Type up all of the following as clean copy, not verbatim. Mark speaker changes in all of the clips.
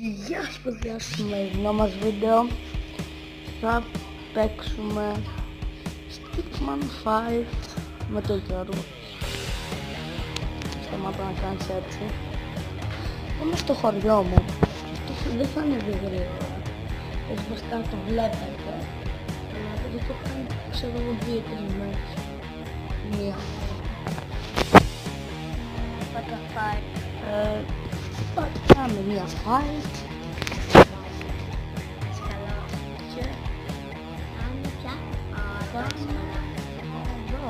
Speaker 1: Γεια σας παιδιά, στο σημερινό μας βίντεο θα παίξουμε Stickman 5 με το Γιώργο. Σταμάτα να κάνεις έτσι. Είμαι στο χωριό μου. Δεν θα είναι γρήγορα. Έτσι βασικά το βλέπετε. Αλλά δεν το κάνει, ξέρω εγώ, 2-3 μέρες. Μία.
Speaker 2: Like a fight.
Speaker 1: Πάμε μία fight.
Speaker 2: Σκαλό.
Speaker 1: Και
Speaker 2: Πάμε πια.
Speaker 1: πάμε εδώ.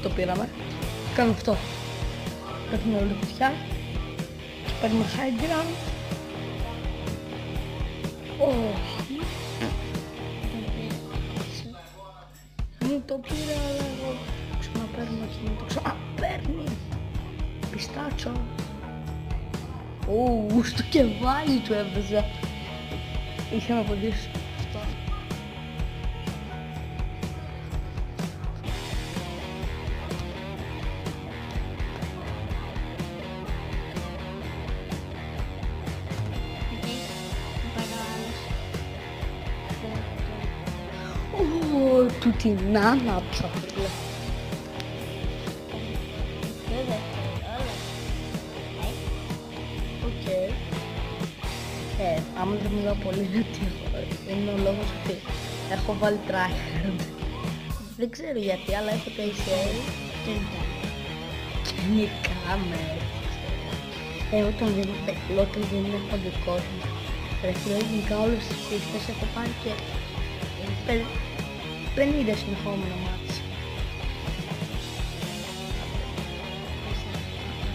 Speaker 1: Το πήραμε. Κάνουμε αυτό. Πέφτουμε όλη φωτιά. Και παίρνουμε high ground. Όχι. Μου το πήρα, αλλά εγώ ξαναπαίρνω και μου το ξαναπαίρνει. Πιστάτσο. Ου, στο κεφάλι του έβαζα. Είχα να ποντήσει αυτό. Ω, του την άναψα, φίλε. Οκ. Άμα δεν μιλάω πολύ είναι ο λόγος ότι έχω βάλει tryhard. Δεν ξέρω γιατί, αλλά έχω το ACL και νικάμε. Όταν δεν είναι παιχνίδι, όταν δεν είναι κοντικός μου. Πρέπει γενικά όλες τις πίστες έχω πάρει και 50 συνεχόμενα μάτς.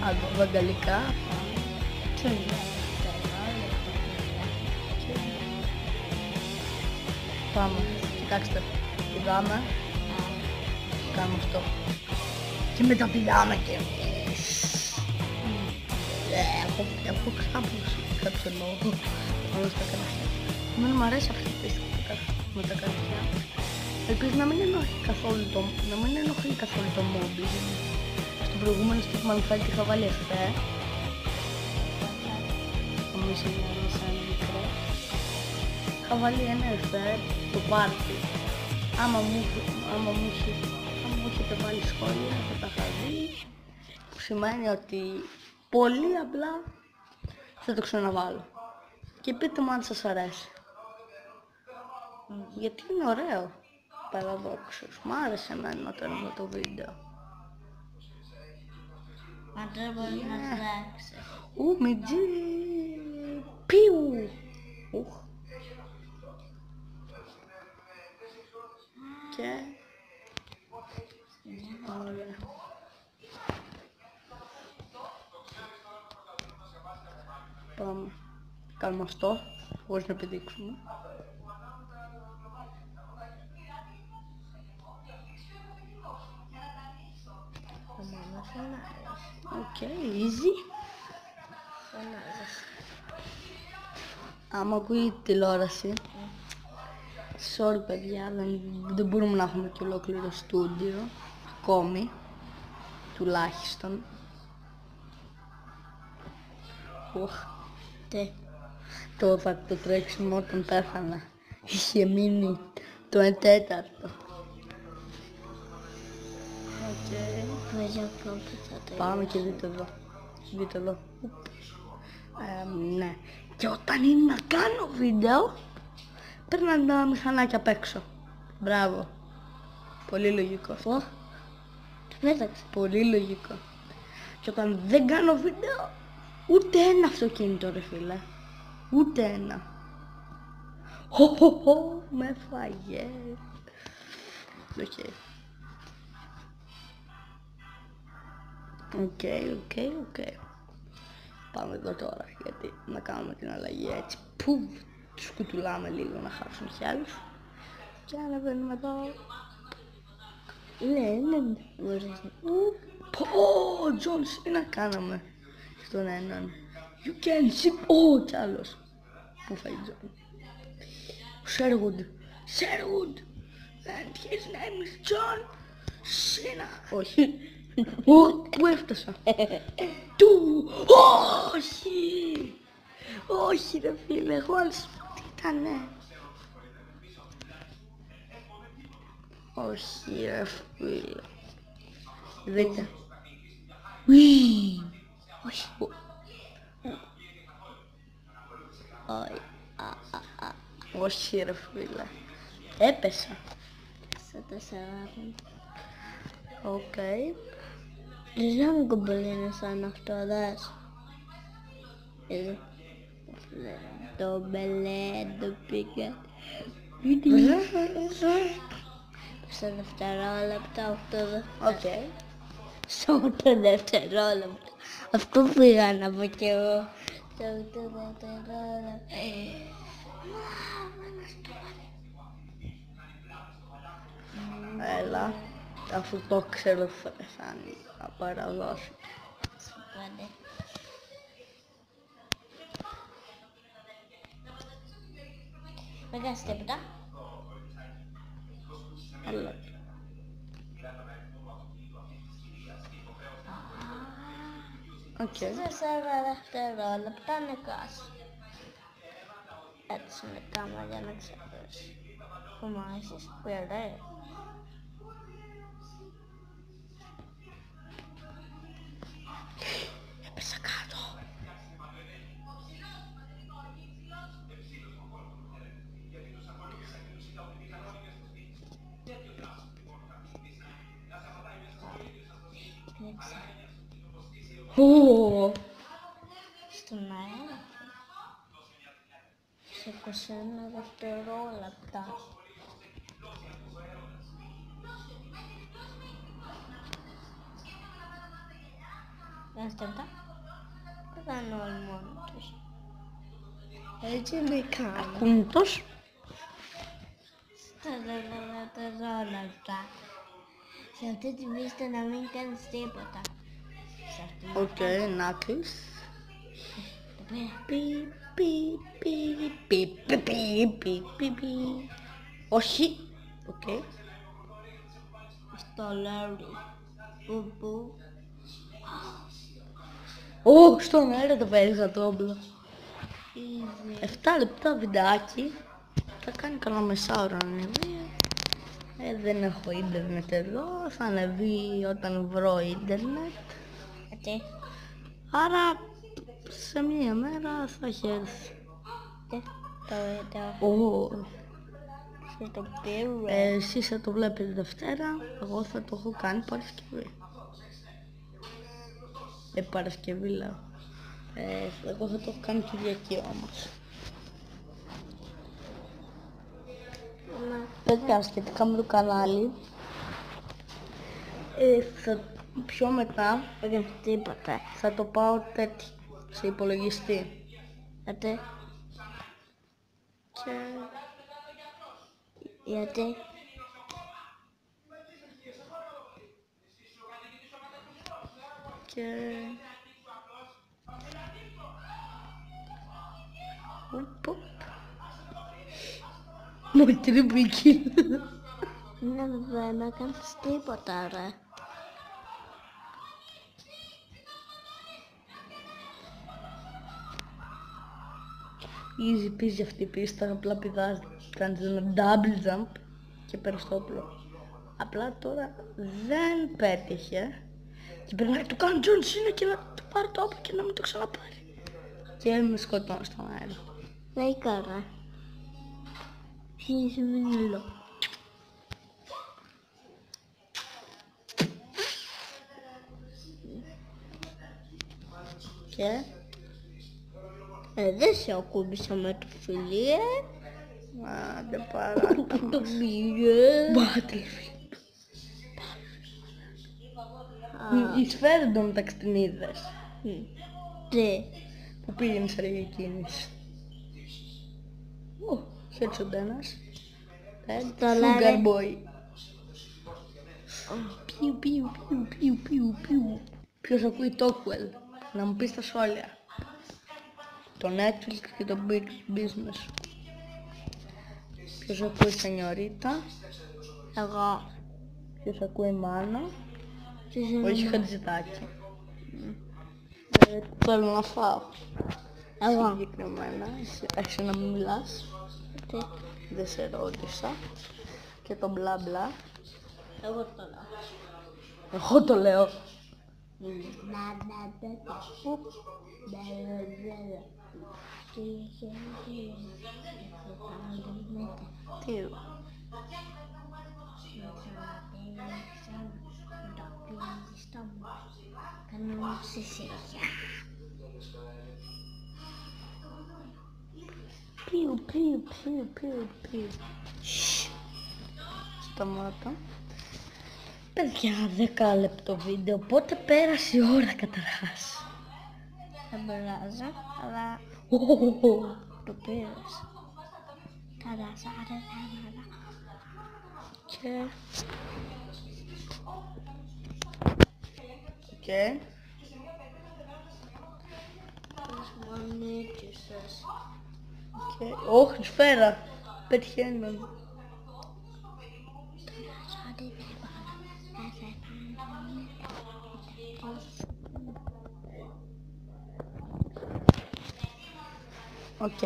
Speaker 1: Ακόμα γαλλικά. Πάμε, κοιτάξτε, πηδάμε, κάνουμε αυτό και μετά πηδάμε και εμείς. Έχω ξάπλωση κάποιο λόγο, όλα στα καρδιά. Εμένα μου αρέσει αυτή η πίστη με τα καρδιά. Ελπίζω να μην ενοχλεί καθόλου το mobbing. Στο προηγούμενο Stickman 5 είχα βάλει εφέ. Νομίζω είναι σαν μικρό. Είχα βάλει ένα εφέ στο πάρτι. Άμα μου έχετε βάλει σχόλια θα τα είχα δει. Που σημαίνει ότι πολύ απλά θα το ξαναβάλω. Και πείτε μου αν σας αρέσει. Γιατί είναι ωραίο. Παραδόξως. Μ' άρεσε εμένα όταν είδα το βίντεο.
Speaker 2: Αν δεν μπορείς να αλλάξεις.
Speaker 1: Μιτζί. Πιου. Και ωραία. Πάμε. Κάνουμε αυτό, χωρίς να επιδείξουμε. Οκ, easy. Άμα ακούει τηλεόραση, sorry παιδιά, δεν μπορούμε να έχουμε και ολόκληρο στούντιο, ακόμη, τουλάχιστον.
Speaker 2: Τι.
Speaker 1: Το τρέξιμο όταν πέθανα, είχε μείνει το 1/4. Πάμε και δείτε εδώ. Δείτε εδώ. Ναι. Και όταν είναι να κάνω βίντεο, παίρνανε τα μηχανάκια απ' έξω. Μπράβο. Πολύ λογικό αυτό. Πολύ λογικό. Και όταν δεν κάνω βίντεο, ούτε ένα αυτοκίνητο ρε φίλε. Ούτε ένα. Με φάγε. Οκ. Πάμε εδώ τώρα, γιατί να κάνουμε την αλλαγή έτσι. Τους κουτουλάμε λίγο να χάσουν χιάλους. Και ανεβαίνουμε εδώ. Ναι. Τζον Σίνα κάναμε στον έναν. You can see. Κι άλλος. Πού φάει Τζον. Sherwood. And his name is John Cena. Όχι. Πού έφτασα. Του. Όχι. Όχι ρε φίλε, εγώ άλλος τι ήτανε. Όχι ρε φίλε. Δείτε. Όχι. Όχι ρε φίλε. Έπεσα.
Speaker 2: Στα 4.
Speaker 1: Οκ.
Speaker 2: Δεν κουμπί είναι σαν αυτό, δες. Το μπελέ, το πήγα. Στα δευτερόλεπτα, 8
Speaker 1: Οκ.
Speaker 2: στο 8 δευτερόλεπτα. Αυτό πήγα να πω κι εγώ. Στο 8 δευτερόλεπτα.
Speaker 1: Έλα. Αφού το ξέρω θα πεθάνει. Θα παραδώσει.
Speaker 2: Πέντε. Δεν κάνεις τίποτα.
Speaker 1: Έλα. Οκ.
Speaker 2: Σε 4 δευτερόλεπτα νεκάς. Έτσι με κάμα για να ξέρεις. Φουμάζεις, πήρε.
Speaker 1: Έπεσα κάτω. Ω,
Speaker 2: Στον αέρα. Σε 21 δευτερόλεπτα. Κάνεις τίποτα. Δεν κάνουν όλοι μόνοι τους. Έτσι με κάνω.
Speaker 1: ακούντος.
Speaker 2: Στα 10 δευτερόλεπτα. Σε αυτή τη βίστα να μην κάνεις τίποτα. Σε αυτή τη
Speaker 1: Οκ, Knuckles.
Speaker 2: το πήρα.
Speaker 1: Πι, πι, πι, πι, πι, πι, πι, πι, πι. Όχι. Οκ.
Speaker 2: Στο Larry. Που.
Speaker 1: Ω, στον αέρα το πέριζα το όπλο.
Speaker 2: Easy.
Speaker 1: 7 λεπτά βιντεάκι. Θα κάνει καλά μεσάωρο να ανεβεί. Δεν έχω ίντερνετ εδώ. Θα ανεβεί όταν βρω ίντερνετ.
Speaker 2: Έτσι.
Speaker 1: Άρα σε μία μέρα θα έχει έρθει.
Speaker 2: Το βίντεο.
Speaker 1: Ω,
Speaker 2: Σε το πήρα.
Speaker 1: εσείς θα το βλέπετε Δευτέρα. Εγώ θα το έχω κάνει Παρασκευή. Παρασκευή λέω. Εγώ θα το έχω κάνει Κυριακή όμως. Παιδιά, σχετικά με το κανάλι, πιο μετά
Speaker 2: Δεν κάνεις τίποτα.
Speaker 1: θα το πάω τέτοιο, σε υπολογιστή.
Speaker 2: Γιατί.
Speaker 1: Και
Speaker 2: Γιατί.
Speaker 1: μου τριμπική.
Speaker 2: Δεν κάνεις τίποτα ρε.
Speaker 1: Easy peasy αυτή η πίστα, απλά πηδάς, κάνεις ένα double jump και παίρνεις το όπλο. Απλά τώρα δεν πέτυχε και πρέπει να το κάνω John Cena και να του πάρει το όπλο και να μην το ξαναπάρει. Και με σκοτώνω στον αέρα.
Speaker 2: Δεν έκανα. Είσαι μήνυλο.
Speaker 1: Και
Speaker 2: Δεν σε ακούμπησα με το φιλί,
Speaker 1: άντε παρά
Speaker 2: το πήγε.
Speaker 1: Battlefield. Η σφαίρα εντωμεταξύ την είδες
Speaker 2: Τι.
Speaker 1: που πήγαινε σε αργή κίνηση. Headshot ένας. Sugar
Speaker 2: λένε.
Speaker 1: boy. Πιου πιου πιου πιου πιου πιου. Ποιος ακούει Tocqueville, να μου πει στα σχόλια. Το Netflix και το Big Business. Ποιος ακούει Σενιωρίτα.
Speaker 2: Εγώ.
Speaker 1: Ποιος ακούει Μάνα. Όχι Χατζηδάκη. Θέλω να φάω.
Speaker 2: Εγώ.
Speaker 1: Συγκεκριμένα, εσύ να μην μιλάς.
Speaker 2: Τι.
Speaker 1: Δεν σε ρώτησα. Και το μπλα μπλα.
Speaker 2: Εγώ το λέω.
Speaker 1: Εγώ το λέω. Τι. Πιου, πιου, πιου, πιου, πιου. Σταμάτα. Παιδιά, 10 λεπτό βίντεο, πότε πέρασε η ώρα καταρχάς?
Speaker 2: Δεν περάζει, αλλά το πήρες. Καλά, σ' άρεσε.
Speaker 1: Και... Και... Και... Όχι, σφαίρα. Πέτυχε έναν. Οκ.